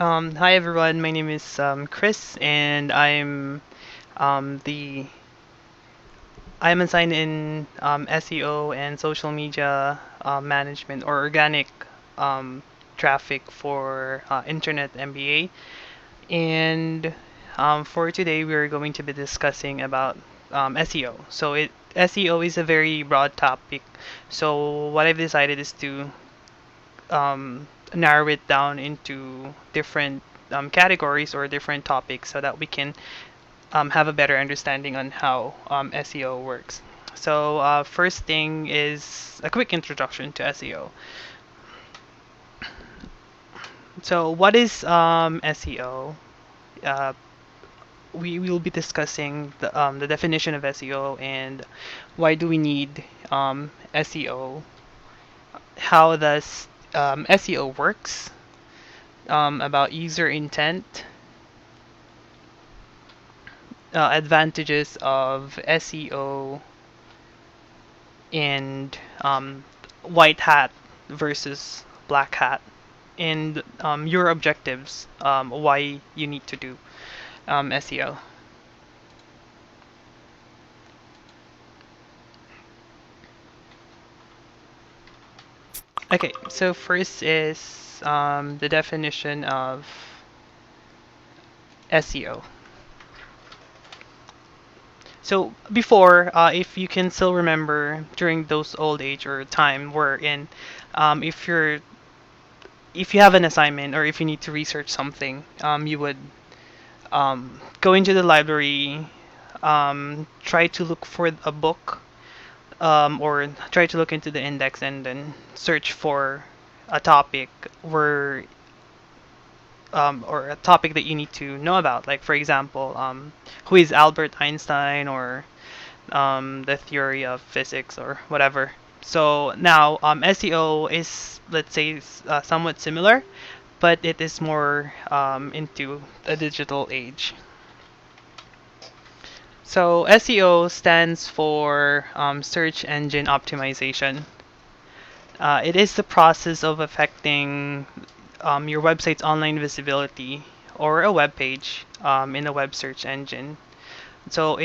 Hi everyone, my name is Chris, and um, the I'm assigned in SEO and social media management or organic um, traffic for Internet MBA. And for today, we're going to be discussing about SEO. SEO is a very broad topic. So what I've decided is to narrow it down into different categories or different topics so that we can have a better understanding on how SEO works. So, first thing is a quick introduction to SEO. So, what is SEO? Uh, we will be discussing the definition of SEO and why do we need SEO? How does SEO works? About user intent, advantages of SEO, and white hat versus black hat, and your objectives, why you need to do SEO. Okay, so first is the definition of SEO. So before, if you can still remember during those old age or time we're in, if you have an assignment or if you need to research something, you would go into the library, try to look for a book, or try to look into the index and then search for a topic where or a topic that you need to know about. Like for example, who is Albert Einstein or the theory of physics or whatever. So now SEO is, let's say, somewhat similar, but it is more into a digital age. So SEO stands for search engine optimization. It is the process of affecting your website's online visibility or a web page in a web search engine. So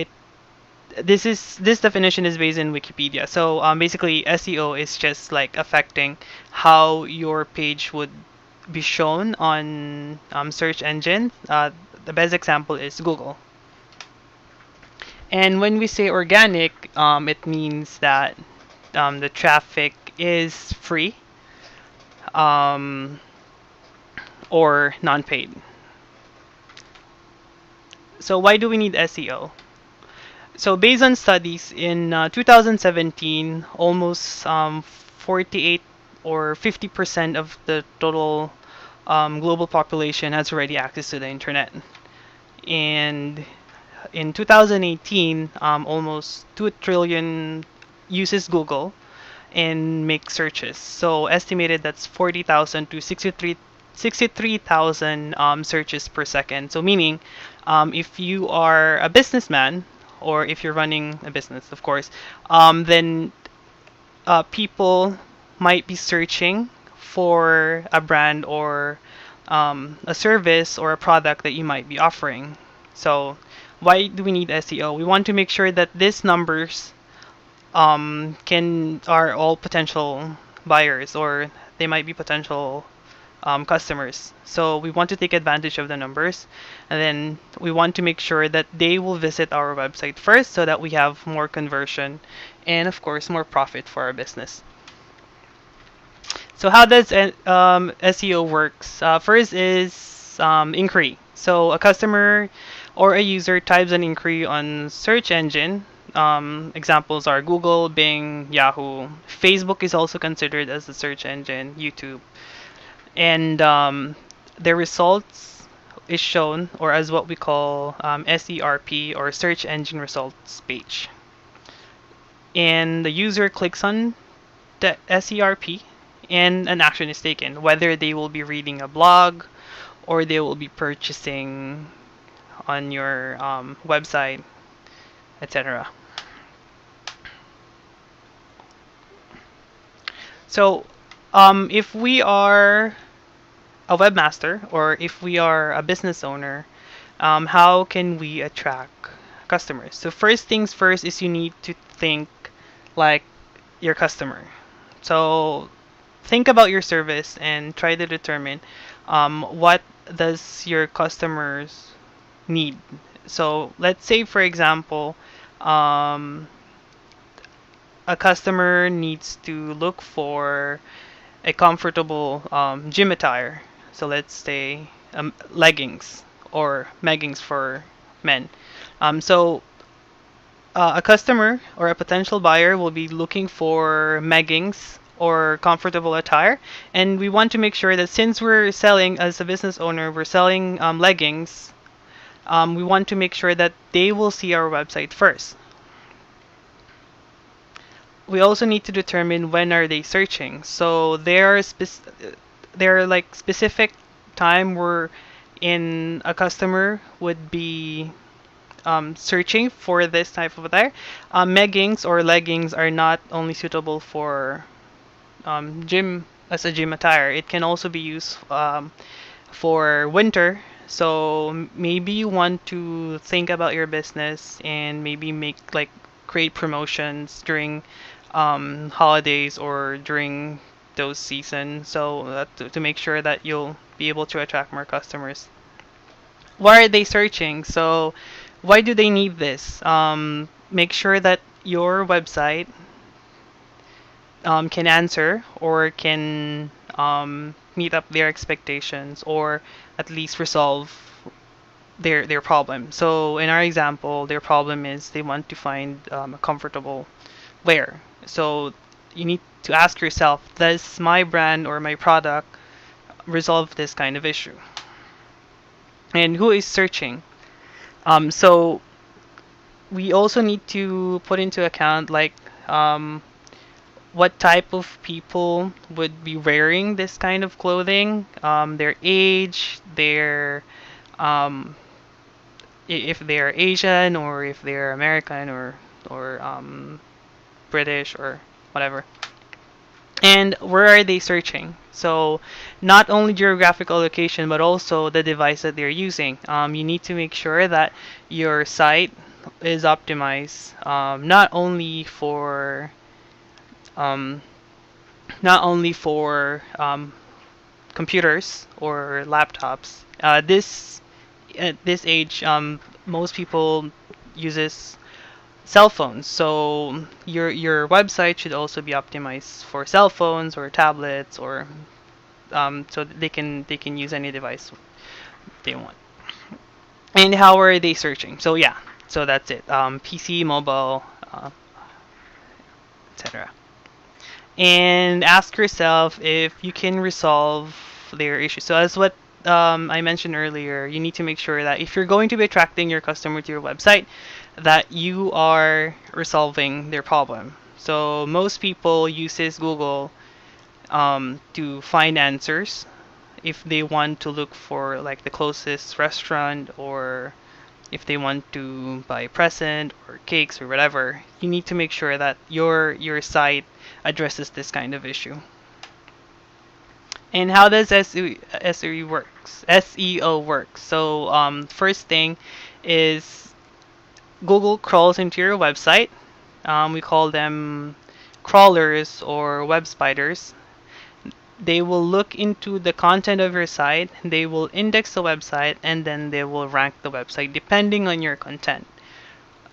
this definition is based in Wikipedia. So basically, SEO is just like affecting how your page would be shown on search engine. The best example is Google. And when we say organic, it means that the traffic is free um, or non-paid. So why do we need SEO? So based on studies in 2017, almost 48 or 50% of the total global population has already access to the internet. And in 2018, almost 2 trillion uses Google and make searches. So estimated that's 40,000 to 63,000 searches per second. So meaning, if you are a businessman or if you're running a business, of course, then people might be searching for a brand or a service or a product that you might be offering. So why do we need SEO? We want to make sure that these numbers can are all potential buyers or they might be potential customers. So we want to take advantage of the numbers, and then we want to make sure that they will visit our website first so that we have more conversion and of course more profit for our business. So how does SEO works? First is inquiry. So a customer or a user types an inquiry on search engine. Examples are Google, Bing, Yahoo. Facebook is also considered as a search engine, YouTube. And the results is shown or as what we call SERP or search engine results page. And the user clicks on the SERP and an action is taken, whether they will be reading a blog or they will be purchasing on your website, etc. So if we are a webmaster or if we are a business owner, how can we attract customers? So first things first is you need to think like your customer. So think about your service and try to determine what does your customers need. So let's say, for example, um, a customer needs to look for a comfortable gym attire. So let's say leggings or meggings for men. So a customer or a potential buyer will be looking for meggings or comfortable attire, and we want to make sure that since we're selling as a business owner, we're selling leggings. We want to make sure that they will see our website first. We also need to determine when are they searching. So there are like specific time where in a customer would be searching for this type of attire. Meggings or leggings are not only suitable for gym as a gym attire. It can also be used for winter. So maybe you want to think about your business and maybe make like create promotions during holidays or during those seasons. So to make sure that you'll be able to attract more customers. Why are they searching? So why do they need this? Make sure that your website can answer or can meet up their expectations or at least resolve their problem. So in our example, their problem is they want to find a comfortable wear. So you need to ask yourself, does my brand or my product resolve this kind of issue? And who is searching? So we also need to put into account like what type of people would be wearing this kind of clothing, their age, their if they're Asian or if they're American or British or whatever. And where are they searching? So not only geographical location but also the device that they're using. You need to make sure that your site is optimized um, not only for computers or laptops. At this age, most people uses cell phones. So your website should also be optimized for cell phones or tablets or so that they can use any device they want. And how are they searching? So yeah, so that's it. PC, mobile, etc. And ask yourself if you can resolve their issue. So as what I mentioned earlier, you need to make sure that if you're going to be attracting your customer to your website, that you are resolving their problem. So most people uses Google to find answers if they want to look for like the closest restaurant or if they want to buy a present or cakes or whatever. You need to make sure that your site addresses this kind of issue. And how does SEO works? SEO works. So first thing is Google crawls into your website. We call them crawlers or web spiders. They will look into the content of your site, they will index the website, and then they will rank the website depending on your content.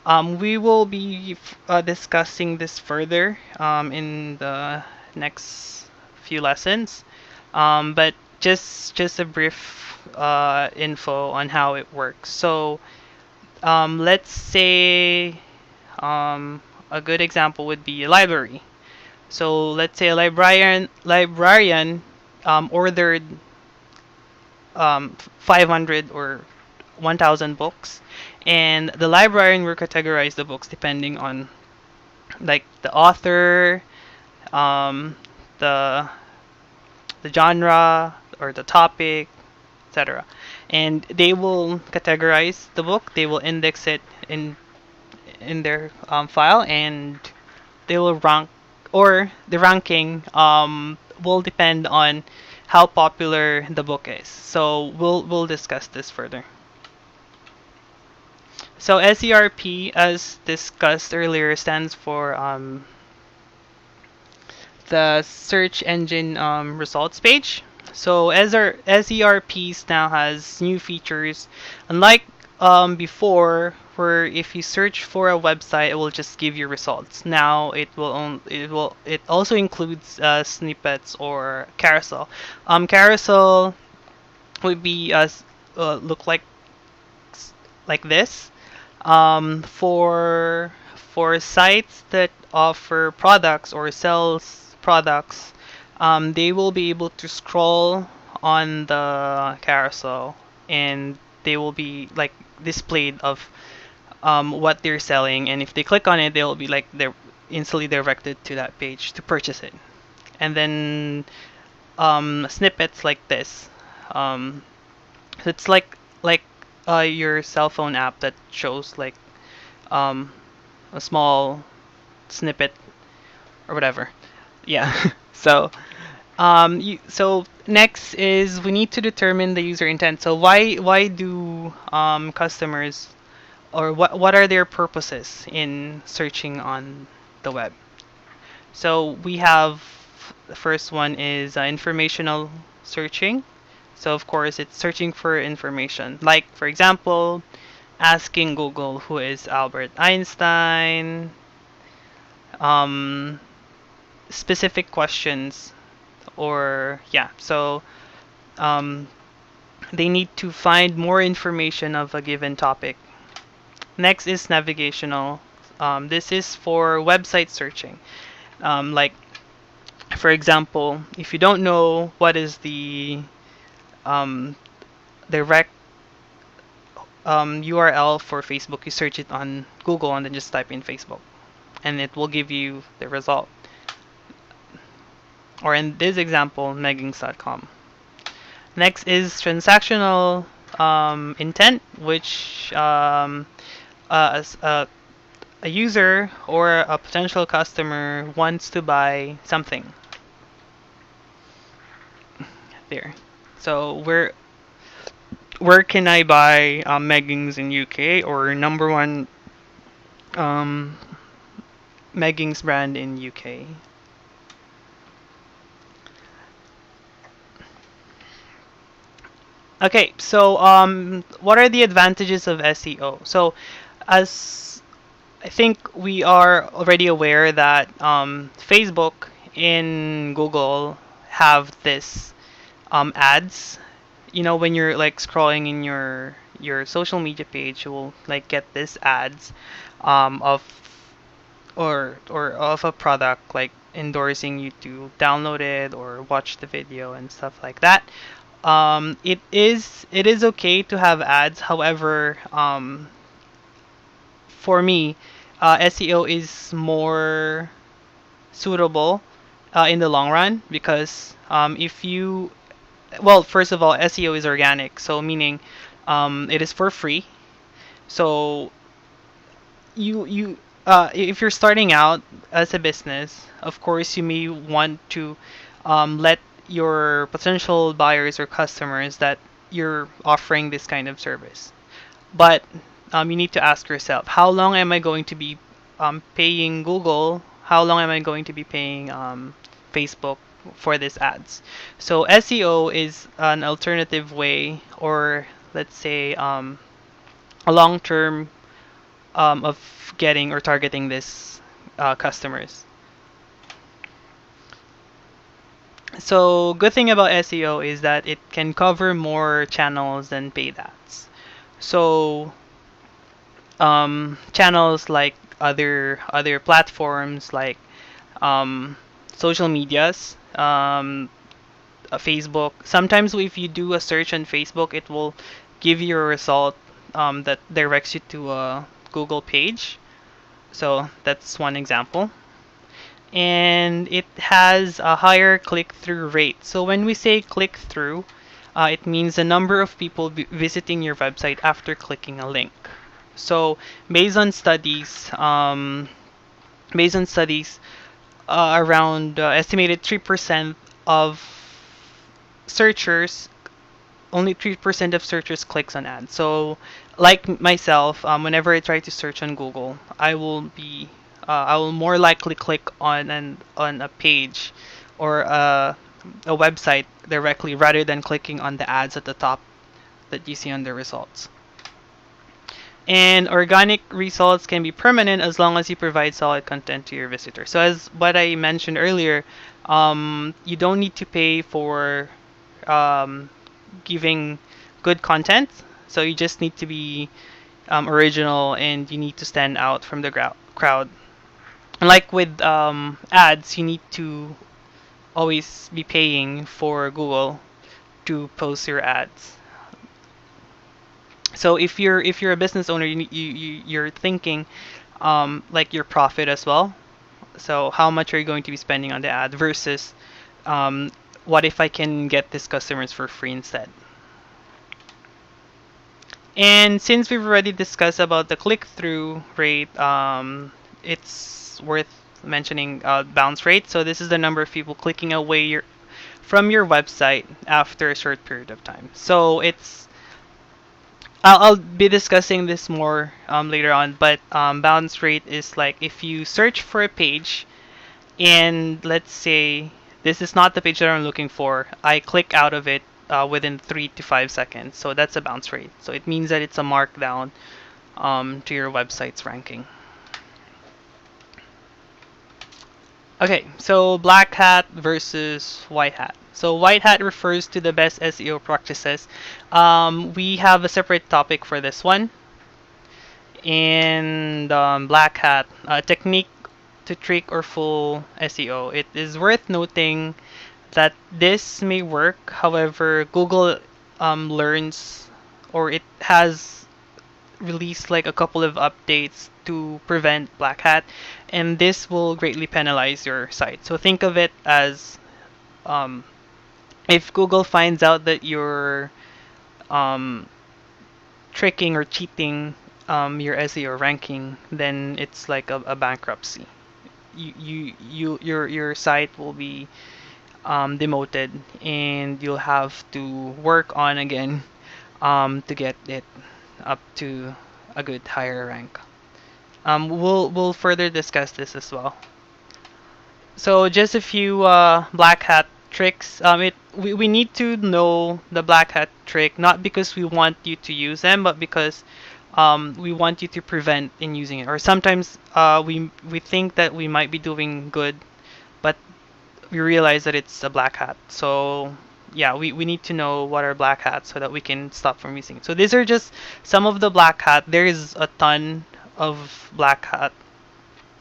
We will be discussing this further in the next few lessons, but just a brief info on how it works. So let's say a good example would be a library. So let's say a librarian ordered 500 or 1,000 books, and the librarian will categorize the books depending on like the author, um, the the genre or the topic, etc. And they will categorize the book. They will index it in their file, and they will rank, or the ranking will depend on how popular the book is. So we'll discuss this further. So SERP, as discussed earlier, stands for the search engine results page. So SERPs now has new features, unlike before, where if you search for a website, it will just give you results. Now it also includes snippets or carousel. Carousel would be look like this. For sites that offer products or sells products, they will be able to scroll on the carousel, and they will be like displayed of what they're selling, and if they click on it, they'll be like they're instantly directed to that page to purchase it. And then snippets like this. It's like your cell phone app that shows like um, a small snippet or whatever. Yeah. So next is we need to determine the user intent. So why do customers, or what are their purposes in searching on the web? So we have the first one is informational searching. So of course it's searching for information. Like for example, asking Google who is Albert Einstein, um, specific questions, or yeah. So um, they need to find more information of a given topic. Next is navigational. This is for website searching. Like for example, if you don't know what is the um, direct URL for Facebook, you search it on Google and then just type in Facebook, and it will give you the result. Or in this example, meggings.com. Next is transactional intent, which as a user or a potential customer wants to buy something. There. So where can I buy Meggings in UK, or number one um, Meggings brand in UK? Okay, so what are the advantages of SEO? So, as I think we are already aware that Facebook and Google have this ads. You know, when you're like scrolling in your social media page, you will like get this ads of or of a product, like endorsing you to download it or watch the video and stuff like that. It is okay to have ads. However, for me, SEO is more suitable in the long run, because if you, well, first of all, SEO is organic, so meaning it is for free. So if you're starting out as a business, of course you may want to let your potential buyers or customers that you're offering this kind of service. But you need to ask yourself, how long am I going to be paying Google? How long am I going to be paying Facebook for these ads? So SEO is an alternative way, or let's say a long-term of getting or targeting this customers. So good thing about SEO is that it can cover more channels than paid ads. So channels like other platforms, like um, social medias, Facebook. Sometimes if you do a search on Facebook, it will give you a result that directs you to a Google page. So that's one example. And it has a higher click-through rate. So when we say click-through, it means the number of people visiting your website after clicking a link. So based on studies, around estimated 3% of searchers, only 3% of searchers clicks on ads. So, like myself, whenever I try to search on Google, I will more likely click on a page or a website directly rather than clicking on the ads at the top that you see on the results. And organic results can be permanent as long as you provide solid content to your visitor. So as what I mentioned earlier, you don't need to pay for um, giving good content. So you just need to be original and you need to stand out from the crowd. And like with ads, you need to always be paying for Google to post your ads. So if you're a business owner, you're thinking like your profit as well. So how much are you going to be spending on the ad versus what if I can get these customers for free instead? And since we've already discussed about the click-through rate, it's worth mentioning bounce rate. So this is the number of people clicking away from your website after a short period of time. So I'll be discussing this more later on, but bounce rate is like if you search for a page and let's say this is not the page that I'm looking for, I click out of it within 3 to 5 seconds. So that's a bounce rate. So it means that it's a markdown to your website's ranking. Okay, so black hat versus white hat. So white hat refers to the best SEO practices. We have a separate topic for this one. And black hat, technique to trick or fool SEO. It is worth noting that this may work. However, Google learns or it has released like a couple of updates to prevent black hat, and this will greatly penalize your site. So think of it as if Google finds out that you're um, tricking or cheating your SEO ranking, then it's like a bankruptcy. Your site will be demoted, and you'll have to work on again to get it up to a good higher rank. We'll further discuss this as well. So just a few black hat tricks. We need to know the black hat trick not because we want you to use them, but because we want you to prevent in using it. Or sometimes we think that we might be doing good, but we realize that it's a black hat. So yeah, we need to know what are black hats so that we can stop from using it. So these are just some of the black hat. There is a ton of black hat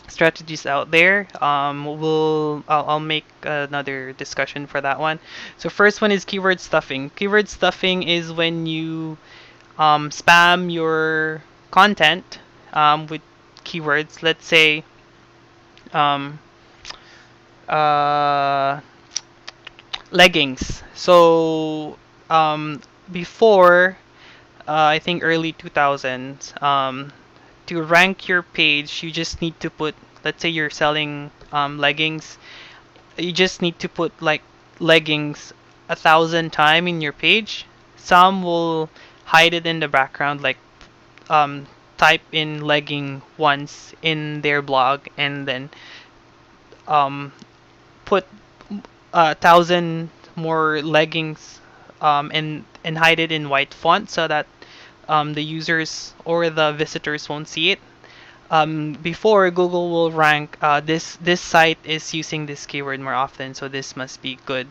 strategies out there. I'll make another discussion for that one. So first one is keyword stuffing. Keyword stuffing is when you spam your content with keywords. Let's say um, uh, leggings. So before I think early 2000s, to rank your page, you just need to put, let's say you're selling leggings, you just need to put like leggings 1,000 times in your page. Some will hide it in the background, like type in legging once in their blog and then um, put 1,000 more leggings and hide it in white font so that the users or the visitors won't see it. Before Google will rank this site is using this keyword more often, so this must be good.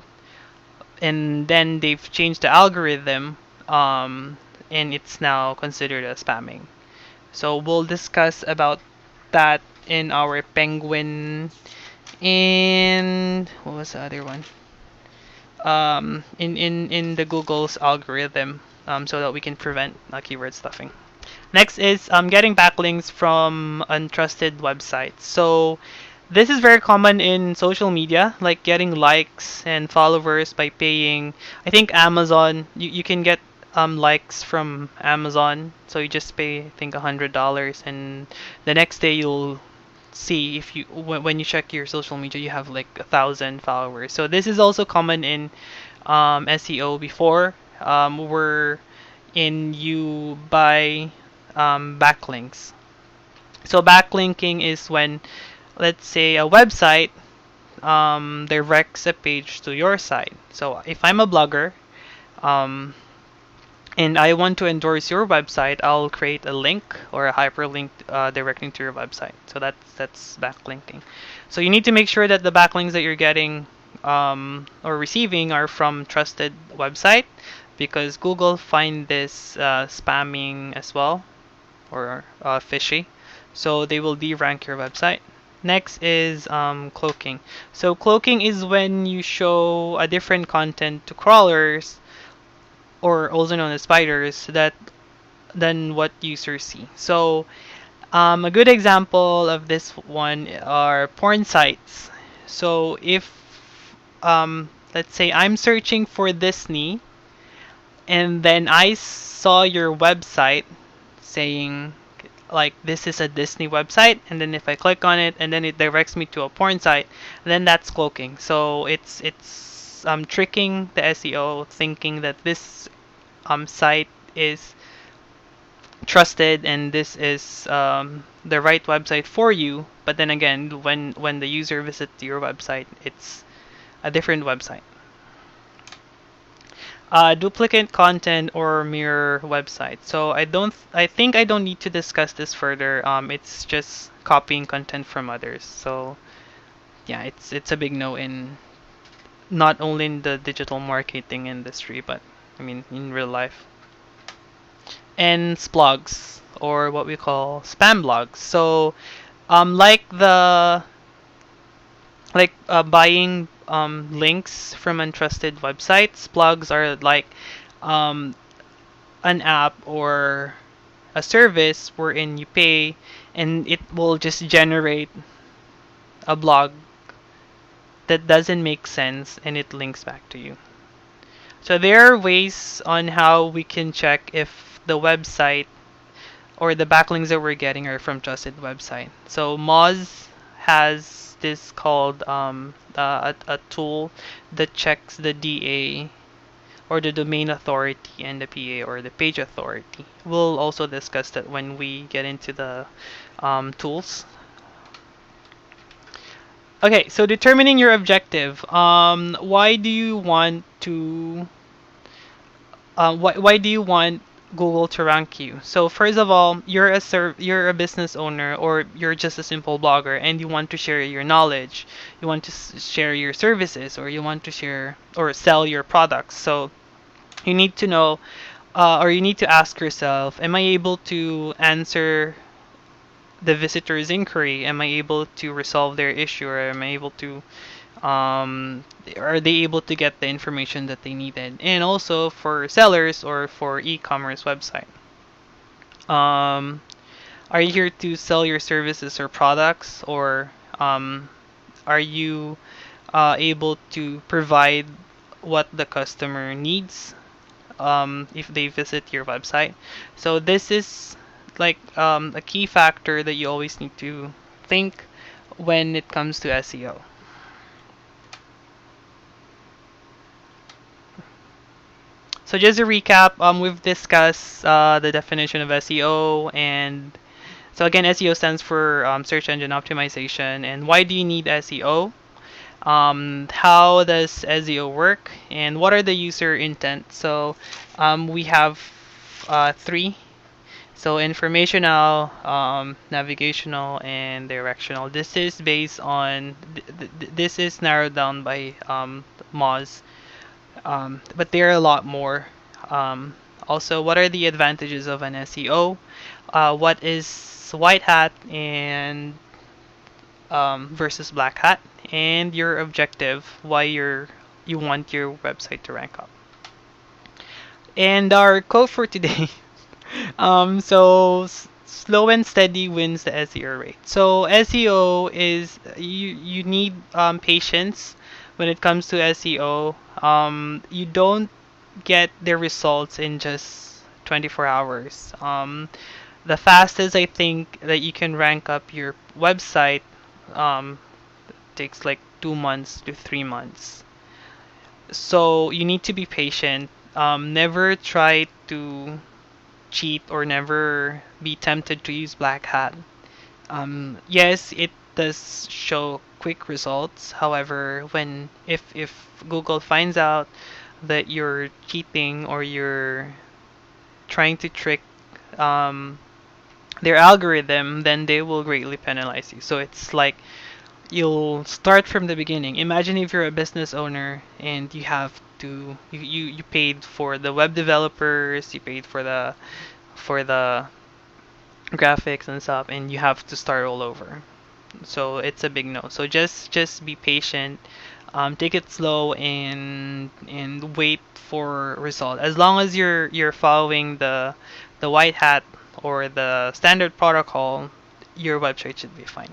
And then they've changed the algorithm, and it's now considered as spamming. So we'll discuss about that in our penguin and what was the other one? In the Google's algorithm, so that we can prevent keyword stuffing. Next is getting backlinks from untrusted websites. So this is very common in social media, like getting likes and followers by paying. I think Amazon, you can get likes from Amazon. So you just pay, I think, $100, and the next day you'll see if when you check your social media, you have like 1,000 followers. So this is also common in SEO before were in you buy backlinks. So backlinking is when, let's say, a website directs a page to your site. So if I'm a blogger, um, and I want to endorse your website, I'll create a link or a hyperlink directing to your website. So that's backlinking. So you need to make sure that the backlinks that you're getting or receiving are from trusted website, because Google find this spamming as well, or fishy. So they will de-rank your website. Next is cloaking. So cloaking is when you show a different content to crawlers, or also known as spiders, that than what users see. So a good example of this one are porn sites. So if let's say I'm searching for Disney, and then I saw your website saying like this is a Disney website, and then if I click on it and then it directs me to a porn site, then that's cloaking. So it's tricking the SEO, thinking that this site is trusted and this is the right website for you. But then again, when the user visits your website, it's a different website. Duplicate content or mirror website. So I think I don't need to discuss this further. It's just copying content from others. So yeah, it's a big no in not only in the digital marketing industry, but I mean in real life. And blogs, or what we call spam blogs. So like the buying links from untrusted websites, blogs are like um, an app or a service wherein you pay and it will just generate a blog that doesn't make sense and it links back to you. So there are ways on how we can check if the website or the backlinks that we're getting are from trusted website. So Moz has this called a tool that checks the DA, or the domain authority, and the PA, or the page authority. We'll also discuss that when we get into the tools. Okay, so determining your objective. Why do you want to? Why do you want Google to rank you? So first of all, you're a business owner, or you're just a simple blogger, and you want to share your knowledge. You want to share your services, or you want to share or sell your products. So you need to know, or you need to ask yourself, am I able to answer the visitor's inquiry? Am I able to resolve their issue, or am I able to are they able to get the information that they needed? And also for sellers or for e-commerce website, um, are you here to sell your services or products, or are you able to provide what the customer needs if they visit your website? So this is like a key factor that you always need to think when it comes to SEO. So just to recap, we've discussed the definition of SEO, and so again, SEO stands for search engine optimization. And why do you need SEO? How does SEO work, and what are the user intent? So we have three. So informational, navigational, and directional. This is based on this is narrowed down by Moz, but there are a lot more. Also, what are the advantages of an SEO? What is white hat and versus black hat, and your objective, why you want your website to rank up. And our quote for today. Slow and steady wins the SEO rate. So SEO is you need patience when it comes to SEO. You don't get the results in just 24 hours. The fastest I think that you can rank up your website takes like 2 months to 3 months. So you need to be patient. Never try to cheat or never be tempted to use black hat. Yes, it does show quick results. However, when if Google finds out that you're cheating or you're trying to trick um, their algorithm, then they will greatly penalize you. So it's like you'll start from the beginning. Imagine if you're a business owner and you have to you paid for the web developers, you paid for the graphics and stuff, and you have to start all over. So it's a big no. So just be patient, take it slow, and wait for result. As long as you're following the white hat or the standard protocol, your website should be fine.